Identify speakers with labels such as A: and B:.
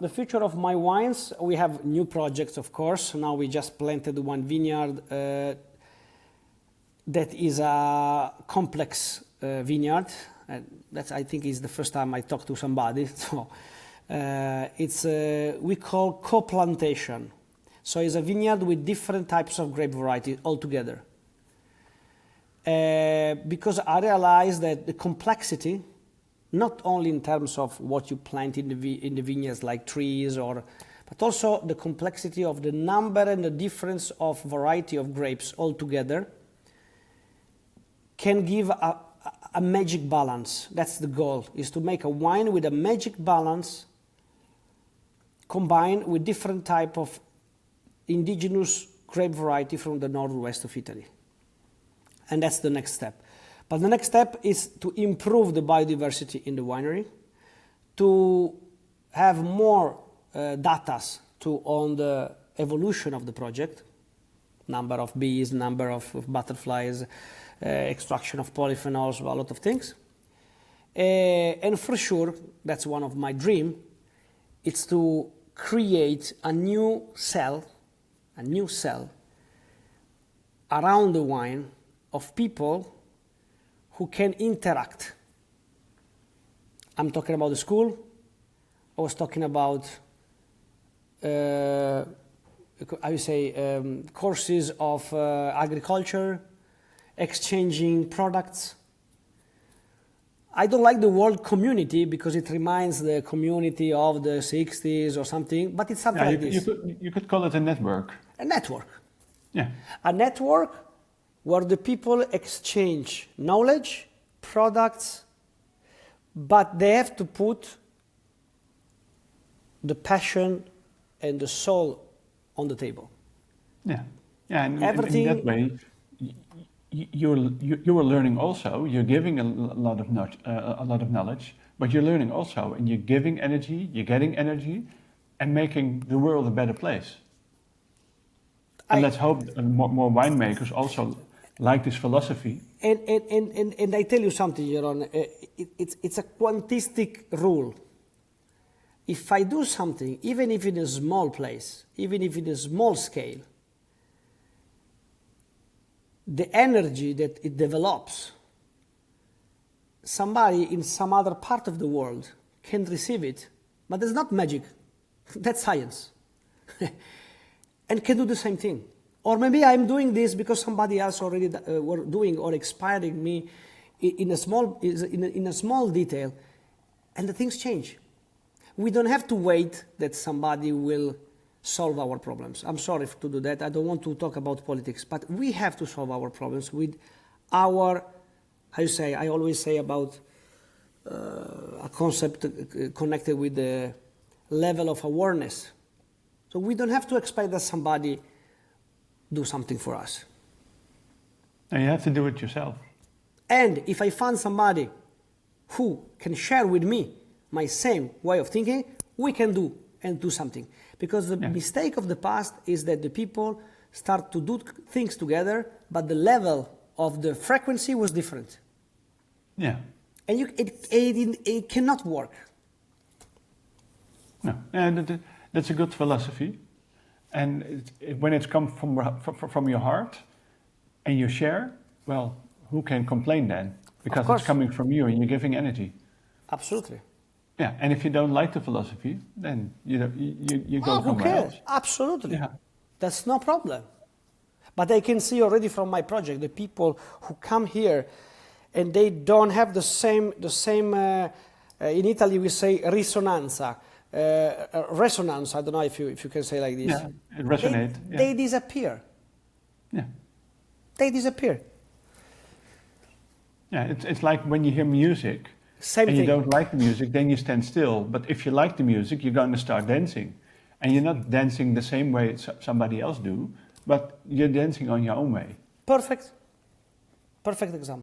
A: the future of my wines, we have new projects, of course. Now we just planted one vineyard that is a complex vineyard. That I think is the first time I talk to somebody. So we call Co-plantation. So it's a vineyard with different types of grape varieties all together. Because I realized that the complexity, not only in terms of what you plant in the vineyards like trees, but also the complexity of the number and the difference of variety of grapes all together, can give a magic balance. That's the goal, is to make a wine with a magic balance combined with different type of indigenous grape variety from the northwest of Italy. And that's the next step. But the next step is to improve the biodiversity in the winery, to have more data on the evolution of the project, number of bees, number of butterflies, extraction of polyphenols, a lot of things. And for sure, that's one of my dreams, it's to create a new cell around the wine of people who can interact. I'm talking about the school. I was talking about, I would say, courses of agriculture, exchanging products. I don't like the word community because it reminds the community of the 60s or something, but it's something like this.
B: You could call it a network.
A: A network.
B: Yeah.
A: A network where the people exchange knowledge, products, but they have to put the passion and the soul on the table.
B: Yeah, yeah, and
A: everything.
B: In that way, you are learning also. You're giving a lot of knowledge, but you're learning also, and you're giving energy, you're getting energy, and making the world a better place. And let's hope more winemakers also like this philosophy.
A: And I tell you something, Jeroen, it's a quantistic rule. If I do something, even if in a small place, even if in a small scale, the energy that it develops, somebody in some other part of the world can receive it, but it's not magic, that's science, and can do the same thing. Or maybe I'm doing this because somebody else already were doing or inspiring me in a small detail, and the things change. We don't have to wait that somebody will solve our problems. I'm sorry to do that. I don't want to talk about politics, but we have to solve our problems with our, I always say about a concept connected with the level of awareness. So we don't have to expect that somebody do something for us.
B: And you have to do it yourself.
A: And if I find somebody who can share with me my same way of thinking, we can do something. Because the mistake of the past is that the people start to do things together, but the level of the frequency was different.
B: Yeah.
A: And it cannot work.
B: No, and that's a good philosophy. And when it's come from your heart and you share, well, who can complain then? Because it's coming from you and you're giving energy.
A: Absolutely.
B: Yeah, and if you don't like the philosophy, then you go somewhere else.
A: Absolutely.
B: Yeah.
A: That's no problem. But I can see already from my project, the people who come here and they don't have the same in Italy we say risonanza, resonance, I don't know if you can say like this.
B: Yeah, it resonates.
A: They disappear.
B: Yeah.
A: They disappear.
B: Yeah, it's like when you hear music,
A: same
B: and
A: thing.
B: You don't like the music, then you stand still. But if you like the music, you're going to start dancing. And you're not dancing the same way somebody else do, but you're dancing on your own way.
A: Perfect. Perfect example.